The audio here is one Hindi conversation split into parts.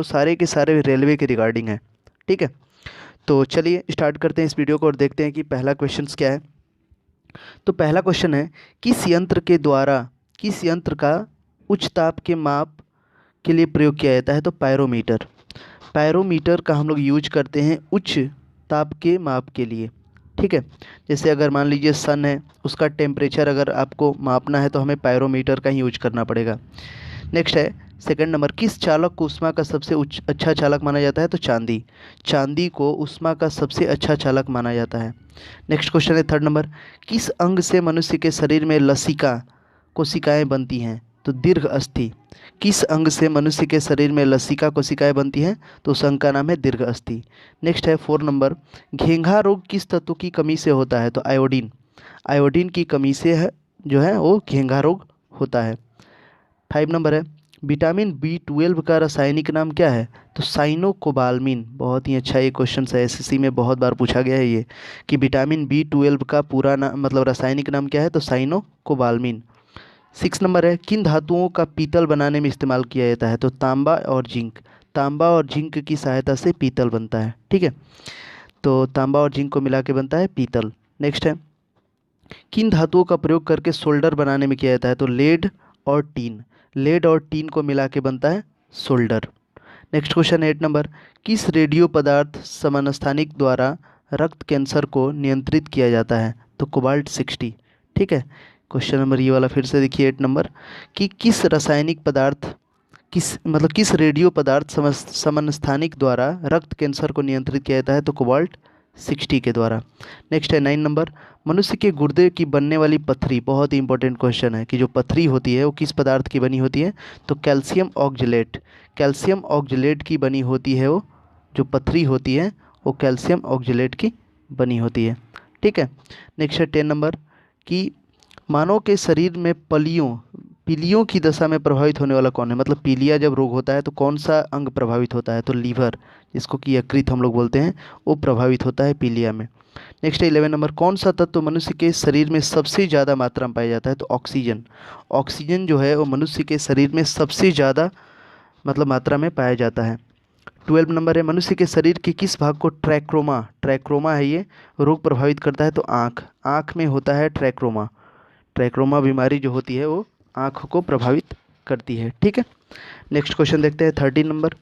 वो सारे के सारे रेलवे के रिगार्डिंग है। ठीक है, तो चलिए स्टार्ट करते हैं इस वीडियो को और देखते हैं कि पहला क्वेश्चन क्या है। तो पहला क्वेश्चन है, किस यंत्र का उच्च ताप के माप के लिए प्रयोग किया जाता है? तो पायरोमीटर। पायरोमीटर का हम लोग यूज करते हैं उच्च ताप के माप के लिए। ठीक है, जैसे अगर मान लीजिए सन है, उसका टेम्परेचर अगर आपको मापना है तो हमें पायरोमीटर का ही यूज करना पड़ेगा। नेक्स्ट है सेकंड नंबर, किस चालक को ऊष्मा का सबसे अच्छा चालक माना जाता है? तो चांदी। चांदी को ऊष्मा का सबसे अच्छा चालक माना जाता है। नेक्स्ट क्वेश्चन है थर्ड नंबर, किस अंग से मनुष्य के शरीर में लसिका कोशिकाएं बनती हैं? तो दीर्घ अस्थि। किस अंग से मनुष्य के शरीर में लसिका कोशिकाएं बनती हैं? तो उस अंग का नाम है दीर्घ अस्थि। नेक्स्ट है फोर नंबर, घेंघा रोग किस तत्व की कमी से होता है? तो आयोडीन। आयोडीन की कमी से है जो है वो घेंघा रोग होता है। फाइव नंबर है, विटामिन B12 का रासायनिक नाम क्या है? तो साइनोकोबाल्मिन। बहुत ही अच्छा ये क्वेश्चन है, एसएससी में बहुत बार पूछा गया है ये, कि विटामिन B12 का पूरा नाम मतलब रासायनिक नाम क्या है? तो साइनोकोबाल्मिन। सिक्स नंबर है, किन धातुओं का पीतल बनाने में इस्तेमाल किया जाता है? तो तांबा और जिंक। तांबा और जिंक की सहायता से पीतल बनता है। ठीक है, तो तांबा और जिंक को मिला के बनता है पीतल। नेक्स्ट है, किन धातुओं का प्रयोग करके सोल्डर बनाने में किया जाता है? तो लेड और टीन। लेड और टीन को मिला के बनता है solder. Next question eight number, किस रेडियो पदार्थ समस्थानिक द्वारा रक्त कैंसर को नियंत्रित किया जाता है? तो कोबाल्ट 60। ठीक है, क्वेश्चन नंबर ये वाला फिर से देखिए एट नंबर, कि किस रासायनिक पदार्थ किस रेडियो पदार्थ समस्थानिक द्वारा रक्त कैंसर को नियंत्रित किया जाता है? तो कोबाल्ट 60 के द्वारा। नेक्स्ट है नाइन नंबर, मनुष्य के गुर्दे की बनने वाली पथरी। बहुत ही इंपॉर्टेंट क्वेश्चन है कि जो पथरी होती है वो किस पदार्थ की बनी होती है? तो कैल्शियम ऑक्जेलेट। कैल्शियम ऑक्जेलेट की बनी होती है वो जो पथरी होती है, वो कैल्शियम ऑक्जेलेट की बनी होती है। ठीक है, नेक्स्ट है टेन नंबर, कि मानव के शरीर में पीलियों की दशा में प्रभावित होने वाला कौन है? मतलब पीलिया जब रोग होता है तो कौन सा अंग प्रभावित होता है? तो लीवर, जिसको कि यकृत हम लोग बोलते हैं, वो प्रभावित होता है पीलिया में। नेक्स्ट है 11 नंबर, कौन सा तत्व मनुष्य के शरीर में सबसे ज़्यादा मात्रा में पाया जाता है? तो ऑक्सीजन। ऑक्सीजन जो है वो मनुष्य के शरीर में सबसे ज़्यादा मतलब मात्रा में पाया जाता है। 12 नंबर है, मनुष्य के शरीर के किस भाग को ट्रैक्रोमा, ट्रैक्रोमा है ये, रोग प्रभावित करता है? तो आँख। आँख में होता है ट्रैक्रोमा। ट्रैक्रोमा बीमारी जो होती है वो आँख को प्रभावित करती है। ठीक है, नेक्स्ट क्वेश्चन देखते हैं 13 नंबर,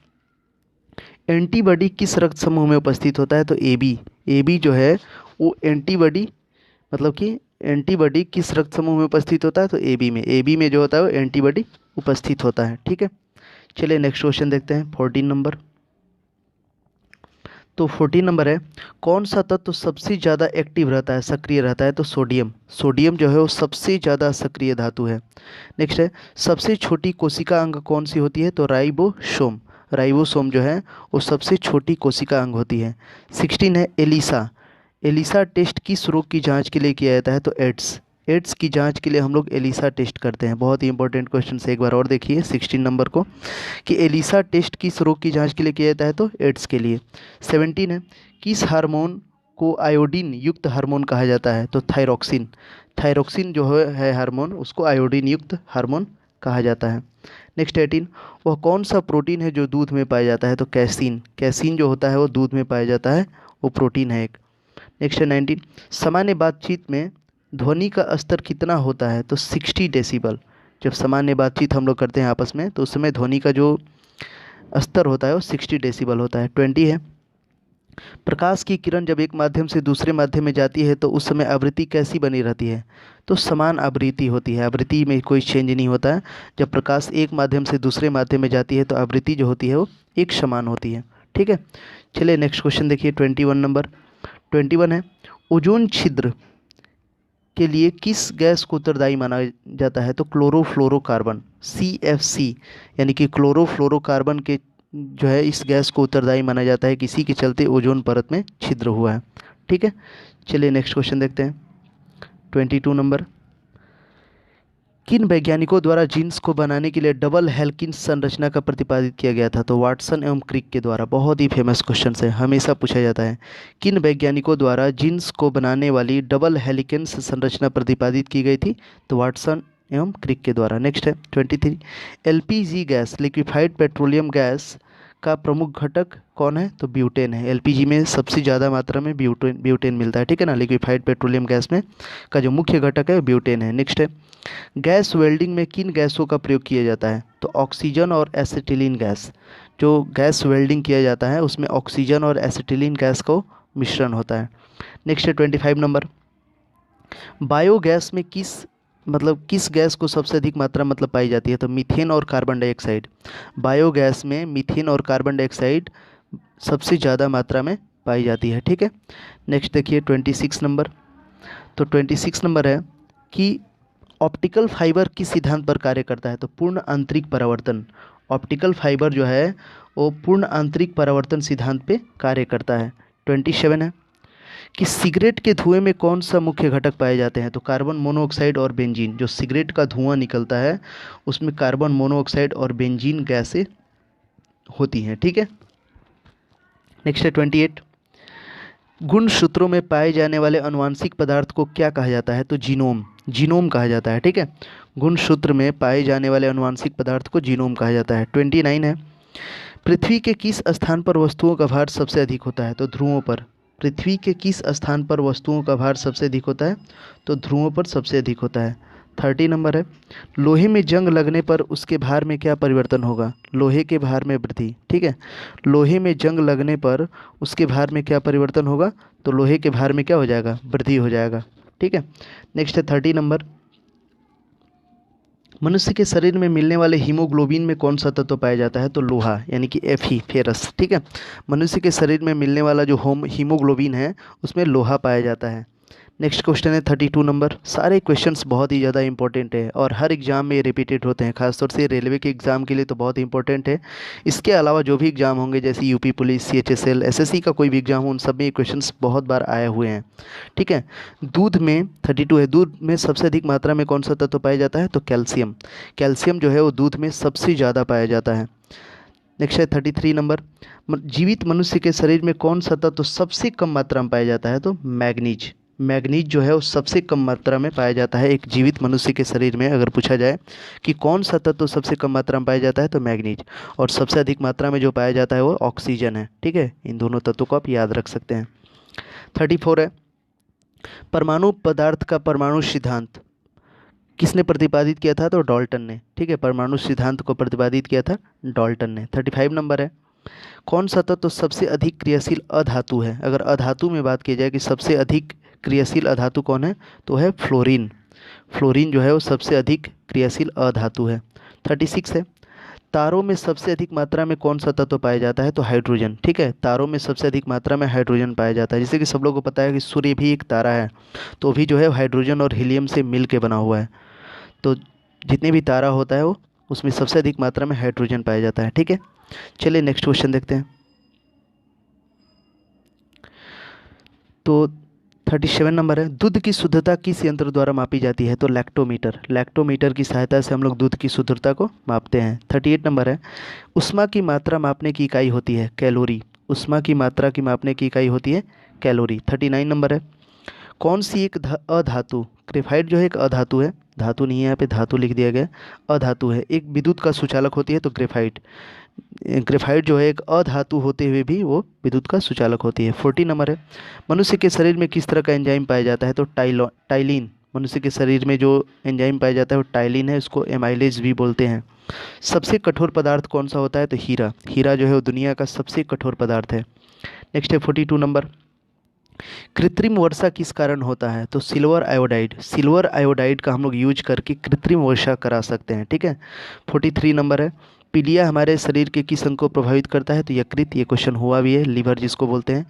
एंटीबॉडी किस रक्त समूह में उपस्थित होता है? तो AB। AB जो है वो एंटीबॉडी मतलब कि एंटीबॉडी किस रक्त समूह में उपस्थित होता है? तो AB में। AB में जो होता है वो एंटीबॉडी उपस्थित होता है। ठीक है, चलिए नेक्स्ट क्वेश्चन देखते हैं 14 नंबर। तो 14 नंबर है, कौन सा तत्व सबसे ज़्यादा एक्टिव रहता है, सक्रिय रहता है? तो सोडियम। सोडियम जो है वो सबसे ज़्यादा सक्रिय धातु है। नेक्स्ट है, सबसे छोटी कोशिका अंग कौन सी होती है? तो राइबोसोम। राइबोसोम जो है वो सबसे छोटी कोशिका अंग होती है। 16 है, एलिसा। एलिसा टेस्ट किस रोग की जांच के लिए किया जाता है? तो एड्स। एड्स की जांच के लिए हम लोग एलिसा टेस्ट करते हैं। बहुत ही इंपॉर्टेंट क्वेश्चन से एक बार और देखिए 16 नंबर को, कि एलिसा टेस्ट किस रोग की जांच के लिए किया जाता है? तो एड्स के लिए। 17 है, किस हार्मोन को आयोडीन युक्त हार्मोन कहा जाता है? तो थायरोक्सिन। थायरोक्सिन जो है हार्मोन, उसको आयोडीन युक्त हार्मोन कहा जाता है। नेक्स्ट 18, वह कौन सा प्रोटीन है जो दूध में पाया जाता है? तो कैसीन। कैसीन जो होता है वो दूध में पाया जाता है, वो प्रोटीन है एक। नेक्स्ट है 19, सामान्य बातचीत में ध्वनि का स्तर कितना होता है? तो 60 डेसिबल। जब सामान्य बातचीत हम लोग करते हैं आपस में तो उस समय ध्वनि का जो स्तर होता है वो 60 डेसिबल होता है। 20 है, प्रकाश की किरण जब एक माध्यम से दूसरे माध्यम में जाती है तो उस समय आवृत्ति कैसी बनी रहती है? तो समान आवृत्ति होती है, आवृत्ति में कोई चेंज नहीं होता है। जब प्रकाश एक माध्यम से दूसरे माध्यम में जाती है तो आवृत्ति जो होती है वो एक समान होती है। ठीक है, चलिए नेक्स्ट क्वेश्चन देखिए 21 नंबर। 21 है, ओजोन छिद्र के लिए किस गैस को उत्तरदायी माना जाता है? तो क्लोरोफ्लोरोकार्बन, CFC, यानी कि क्लोरोफ्लोरोकार्बन के जो है इस गैस को उत्तरदायी माना जाता है, किसी के चलते ओजोन परत में छिद्र हुआ है। ठीक है, चलिए नेक्स्ट क्वेश्चन देखते हैं 22 नंबर, किन वैज्ञानिकों द्वारा जीन्स को बनाने के लिए डबल हेल्किन संरचना का प्रतिपादित किया गया था? तो वाटसन एवं क्रिक के द्वारा। बहुत ही फेमस क्वेश्चन है, हमेशा पूछा जाता है, किन वैज्ञानिकों द्वारा जीन्स को बनाने वाली डबल हेलिकेंस संरचना प्रतिपादित की गई थी? तो वाटसन एवं क्रिक के द्वारा। नेक्स्ट है 23, LPG gas liquefied petroleum gas का प्रमुख घटक कौन है? तो ब्यूटेन है। एलपीजी में सबसे ज़्यादा मात्रा में ब्यूटेन मिलता है, ठीक है ना। लिक्विफाइड पेट्रोलियम गैस में का जो मुख्य घटक है ब्यूटेन है। नेक्स्ट है, गैस वेल्डिंग में किन गैसों का प्रयोग किया जाता है? तो ऑक्सीजन और एसिटिलीन गैस। जो गैस वेल्डिंग किया जाता है उसमें ऑक्सीजन और एसिटिलीन गैस को मिश्रण होता है। नेक्स्ट है 25 नंबर, बायोगैस में किस गैस को सबसे अधिक मात्रा मतलब पाई जाती है? तो मीथेन और कार्बन डाइऑक्साइड। बायोगैस में मीथेन और कार्बन डाइऑक्साइड सबसे ज़्यादा मात्रा में पाई जाती है, ठीक है। नेक्स्ट देखिए 26 नंबर। तो 26 नंबर है कि ऑप्टिकल फाइबर किस सिद्धांत पर कार्य करता है? तो पूर्ण आंतरिक परावर्तन। ऑप्टिकल फाइबर जो है वो पूर्ण आंतरिक परावर्तन सिद्धांत पे कार्य करता है। 27 है कि सिगरेट के धुएं में कौन सा मुख्य घटक पाए जाते हैं? तो कार्बन मोनोऑक्साइड और बेंजीन। जो सिगरेट का धुआं निकलता है उसमें कार्बन मोनोऑक्साइड और बेंजीन गैसें होती हैं, ठीक है। नेक्स्ट है 28, गुणसूत्रों में पाए जाने वाले आनुवंशिक पदार्थ को क्या कहा जाता है? तो जीनोम। जीनोम कहा जाता है, ठीक है। गुणसूत्र में पाए जाने वाले आनुवंशिक पदार्थ को जीनोम कहा जाता है। 29 है, पृथ्वी के किस स्थान पर वस्तुओं का भार सबसे अधिक होता है? तो ध्रुवों पर। पृथ्वी के किस स्थान पर वस्तुओं का भार सबसे अधिक होता है? तो ध्रुवों पर सबसे अधिक होता है। 30 नंबर है, लोहे में जंग लगने पर उसके भार में क्या परिवर्तन होगा? लोहे के भार में वृद्धि, ठीक है। लोहे में जंग लगने पर उसके भार में क्या परिवर्तन होगा? तो लोहे के भार में क्या हो जाएगा? वृद्धि हो जाएगा, ठीक है। नेक्स्ट है 30 नंबर, मनुष्य के शरीर में मिलने वाले हीमोग्लोबिन में कौन सा तत्व पाया जाता है? तो लोहा यानी कि Fe फेरस, ठीक है। मनुष्य के शरीर में मिलने वाला जो हीमोग्लोबिन है उसमें लोहा पाया जाता है। नेक्स्ट क्वेश्चन है 32 नंबर। सारे क्वेश्चंस बहुत ही ज़्यादा इंपॉर्टेंट है और हर एग्जाम में रिपीटेड होते हैं, खासतौर से रेलवे के एग्ज़ाम के लिए तो बहुत इंपॉर्टेंट है। इसके अलावा जो भी एग्ज़ाम होंगे जैसे यूपी पुलिस, CHSL, SSC का कोई भी एग्ज़ाम हो, उन सब में ये क्वेश्चंस बहुत बार आए हुए हैं, ठीक है। दूध में 32 है, दूध में सबसे अधिक मात्रा में कौन सा तत्व पाया जाता है? तो कैल्शियम। कैल्शियम जो है वो दूध में सबसे ज़्यादा पाया जाता है। नेक्स्ट है 33 नंबर, जीवित मनुष्य के शरीर में कौन सा तत्व सबसे कम मात्रा में पाया जाता है? तो मैग्नीज। मैग्नीज जो है वो सबसे कम मात्रा में पाया जाता है एक जीवित मनुष्य के शरीर में। अगर पूछा जाए कि कौन सा तत्व सबसे कम मात्रा में पाया जाता है तो मैग्नीज। और सबसे अधिक मात्रा में जो पाया जाता है वो ऑक्सीजन है, ठीक है। इन दोनों तत्वों को आप याद रख सकते हैं। 34 है, परमाणु पदार्थ का परमाणु सिद्धांत किसने प्रतिपादित किया था? तो डाल्टन ने, ठीक है। परमाणु सिद्धांत को प्रतिपादित किया था डाल्टन ने। 35 नंबर है, कौन सा तत्व सबसे अधिक क्रियाशील अधातु है? अगर अधातु में बात की जाए कि सबसे अधिक क्रियाशील अधातु कौन है तो है फ्लोरीन। फ्लोरीन जो है वो सबसे अधिक क्रियाशील अधातु है। 36 है, तारों में सबसे अधिक मात्रा में कौन सा तत्व पाया जाता है? तो हाइड्रोजन, ठीक है। तारों में सबसे अधिक मात्रा में हाइड्रोजन पाया जाता है। जैसे कि सब लोगों को पता है कि सूर्य भी एक तारा है, तो भी जो है हाइड्रोजन और हीलियम से मिल के बना हुआ है। तो जितने भी तारा होता है वो उसमें सबसे अधिक मात्रा में हाइड्रोजन पाया जाता है, ठीक है। चलिए नेक्स्ट क्वेश्चन देखते हैं। तो 37 नंबर है, दूध की शुद्धता किस यंत्र द्वारा मापी जाती है? तो लैक्टोमीटर। लैक्टोमीटर की सहायता से हम लोग दूध की शुद्धता को मापते हैं। 38 नंबर है, ऊष्मा की मात्रा मापने की इकाई होती है कैलोरी। ऊष्मा की मात्रा की मापने की इकाई होती है कैलोरी। 39 नंबर है, कौन सी एक अधातु, ग्रेफाइट जो है एक अधातु है, धातु नहीं है यहाँ पे, धातु लिख दिया गया, अधातु है, एक विद्युत का सुचालक होती है तो ग्रेफाइट। ग्रेफाइट जो है एक अधातु होते हुए भी वो विद्युत का सुचालक होती है। 40 नंबर है, मनुष्य के शरीर में किस तरह का एंजाइम पाया जाता है? तो टाइलिन। मनुष्य के शरीर में जो एंजाइम पाया जाता है वो टाइलिन है, उसको एमाइलेज भी बोलते हैं। सबसे कठोर पदार्थ कौन सा होता है? तो हीरा। हीरा जो है वो दुनिया का सबसे कठोर पदार्थ है। नेक्स्ट है 42 नंबर, कृत्रिम वर्षा किस कारण होता है? तो सिल्वर आयोडाइड। सिल्वर आयोडाइड का हम लोग यूज करके कृत्रिम वर्षा करा सकते हैं, ठीक है। 43 नंबर है, पीलिया हमारे शरीर के किस अंग को प्रभावित करता है? तो यकृत। ये क्वेश्चन हुआ भी है, लिवर जिसको बोलते हैं,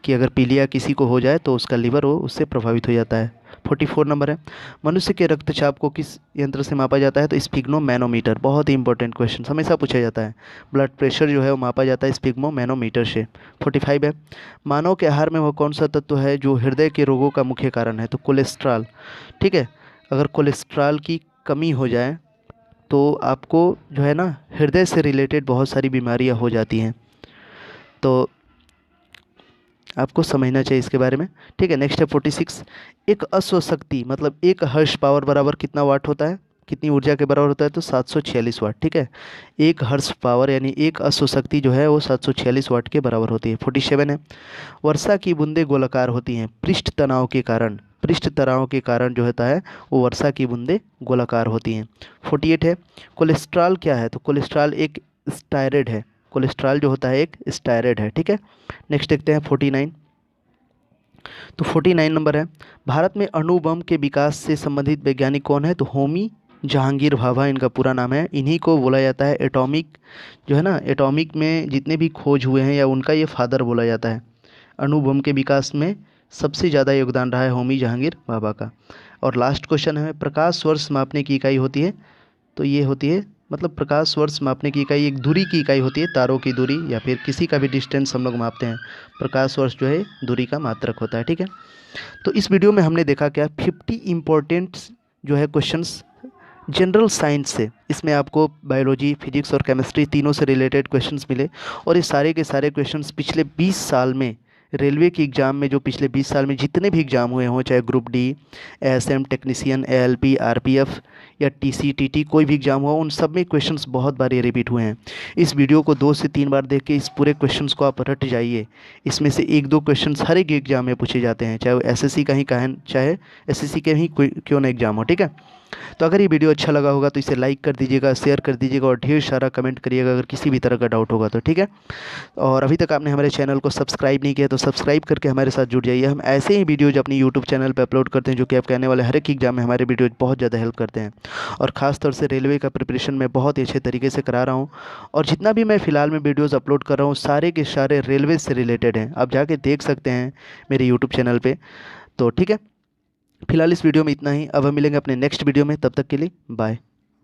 कि अगर पीलिया किसी को हो जाए तो उसका लिवर वो उससे प्रभावित हो जाता है। 44 नंबर है, मनुष्य के रक्तचाप को किस यंत्र से मापा जाता है? तो स्पिग्नो मैनोमीटर। बहुत ही इंपॉर्टेंट क्वेश्चन हमेशा पूछा जाता है। ब्लड प्रेशर जो है वो मापा जाता है स्पिग्नो मैनोमीटर से। 45 है, मानव के आहार में वह कौन सा तत्व है जो हृदय के रोगों का मुख्य कारण है? तो कोलेस्ट्रॉल, ठीक है। अगर कोलेस्ट्रॉल की कमी हो जाए तो आपको जो है ना हृदय से रिलेटेड बहुत सारी बीमारियां हो जाती हैं, तो आपको समझना चाहिए इसके बारे में, ठीक है। नेक्स्ट है 46, एक अश्व शक्ति मतलब एक हर्स पावर बराबर कितना वाट होता है? कितनी ऊर्जा के बराबर होता है, तो 746 वाट। ठीक है, 1 हर्स पावर यानी 1 अश्व शक्ति जो है वो 746 वाट के बराबर होती है। 47 है, वर्षा की बूंदें गोलाकार होती हैं पृष्ठ तनाव के कारण। पृष्ठ तनाव के कारण जो होता है वो वर्षा की बूंदें गोलाकार होती हैं। 48 है, कोलेस्ट्रॉल क्या है, तो कोलेस्ट्रॉल एक स्टेरॉइड है। कोलेस्ट्रॉल जो होता है एक स्टेरॉइड है। ठीक है, नेक्स्ट देखते हैं 49। तो 49 नंबर है, भारत में अणु बम के विकास से संबंधित वैज्ञानिक कौन है, तो होमी जहांगीर भाभा इनका पूरा नाम है। इन्हीं को बोला जाता है एटॉमिक, जो है ना, एटॉमिक में जितने भी खोज हुए हैं या उनका ये फादर बोला जाता है। अणु बम के विकास में सबसे ज़्यादा योगदान रहा है होमी जहांगीर भाभा का। और लास्ट क्वेश्चन है, प्रकाश वर्ष मापने की इकाई होती है, तो ये होती है, मतलब प्रकाश वर्ष मापने की इकाई एक दूरी की इकाई होती है, तारों की दूरी या फिर किसी का भी डिस्टेंस हम लोग मापते हैं। प्रकाश वर्ष जो है दूरी का मात्रक होता है। ठीक है, तो इस वीडियो में हमने देखा क्या, 50 इम्पोर्टेंट जो है क्वेश्चंस जनरल साइंस से। इसमें आपको बायोलॉजी, फिजिक्स और केमिस्ट्री तीनों से रिलेटेड क्वेश्चंस मिले। और ये सारे के सारे क्वेश्चंस पिछले 20 साल में रेलवे के एग्ज़ाम में, जो पिछले 20 साल में जितने भी एग्ज़ाम हुए हों, चाहे group D, ASM technician, ALP, RPF या टीसी, टीटी, कोई भी एग्ज़ाम हुआ, उन सब में क्वेश्चंस बहुत बार ये रिपीट हुए हैं। इस वीडियो को 2 से 3 बार देख के इस पूरे क्वेश्चंस को आप रट जाइए। इसमें से 1-2 क्वेश्चंस हर एक एग्ज़ाम में पूछे जाते हैं, चाहे वो एसएससी का ही कहें, चाहे एसएससी के ही क्यों ना एग्ज़ाम हो। ठीक है, तो अगर ये वीडियो अच्छा लगा होगा तो इसे लाइक कर दीजिएगा, शेयर कर दीजिएगा और ढेर सारा कमेंट करिएगा अगर किसी भी तरह का डाउट होगा तो। ठीक है, और अभी तक आपने हमारे चैनल को सब्सक्राइब नहीं किया तो सब्सक्राइब करके हमारे साथ जुड़ जाइए। हम ऐसे ही वीडियोज अपनी यूट्यूब चैनल पर अपलोड करते हैं जो कि आपके आने वाले हर एक एग्जाम में हमारे वीडियोज बहुत ज़्यादा हेल्प करते हैं। और ख़ासतौर से रेलवे का प्रिपरेशन मैं बहुत ही अच्छे तरीके से करा रहा हूँ। और जितना भी मैं फ़िलहाल में वीडियोज़ अपलोड कर रहा हूँ सारे के सारे रेलवे से रिलेटेड हैं, आप जाके देख सकते हैं मेरे यूट्यूब चैनल पर। तो ठीक है, फिलहाल इस वीडियो में इतना ही। अब हम मिलेंगे अपने नेक्स्ट वीडियो में, तब तक के लिए बाय।